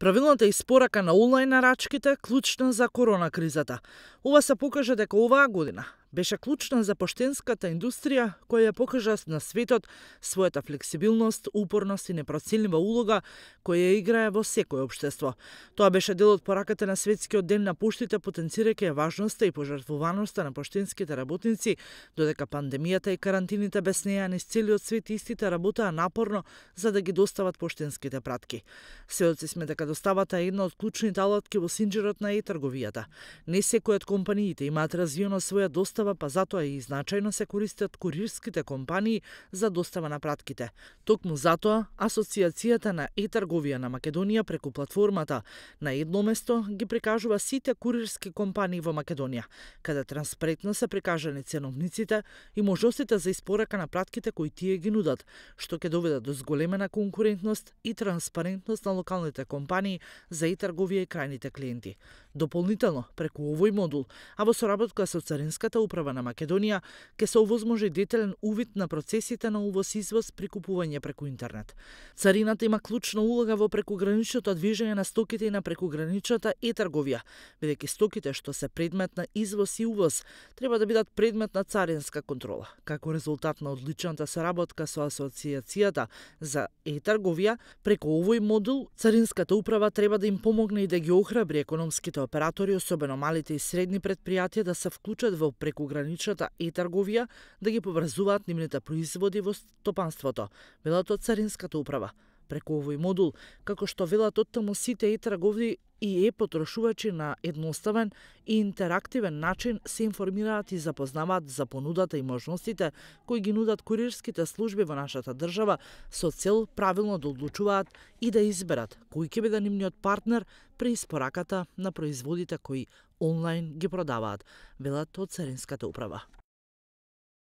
Правилната испорака на онлайн нарачките клучна за корона кризата. Ова се покажа дека оваа година беше клучна за поштенската индустрија, која ја покажа на светот својата флексибилност, упорност и непроценлива улога која ја играе во секој општество. Тоа беше дел од пораката на Светскиот ден на поштите, потенцирајќи ја важноста и пожртвуваноста на поштенските работници, додека пандемијата и карантините без неа низ целиот свет истите работаа напорно за да ги достават поштенските пратки. Сведоци сме дека доставата е една од клучните алатки во синџерот на e-трговијата. Не секој од компаниите имаат развиено своја достава, па затоа и значајно се користат курирските компании за достава на пратките. Токму затоа, Асоциацијата на e-трговија на Македонија преку платформата на едно место ги прикажува сите курирски компании во Македонија, каде транспарентно се прикажани ценовниците и можностите за испорака на пратките кои тие ги нудат, што ќе доведе до зголемена конкурентност и транспарентност на локалните компании за e-трговија и крајните клиенти. Дополнително, преку овој модул, а во соработка со Царинската управа на Македонија, ќе се овозможи детелен увид на процесите на увоз-извоз при купување преку интернет. Царината има клучна улога во прекуграничното движење на стоките и на прекуграничната e-трговија, бидејќи стоките што се предмет на извоз и увоз треба да бидат предмет на царинска контрола. Како резултат на одличната соработка со Асоциацијата за e-трговија, преку овој модул Царинската управа треба да им помогне и да ги охрабри економските оператори, особено малите и средни предпријатија, да се вклучат во прекуграничната e-трговија, да ги поврзуваат нивните производи во стопанството, велат од Царинската управа. Преку овој модул, како што велат оттаму сите e-тргови и e-потрошувачи на едноставен и интерактивен начин се информираат и запознаваат за понудата и можностите кои ги нудат курирските служби во нашата држава со цел правилно да одлучуваат и да изберат кој ќе биде нивниот партнер при испораката на производите кои онлайн ги продаваат, велат од Царинската управа.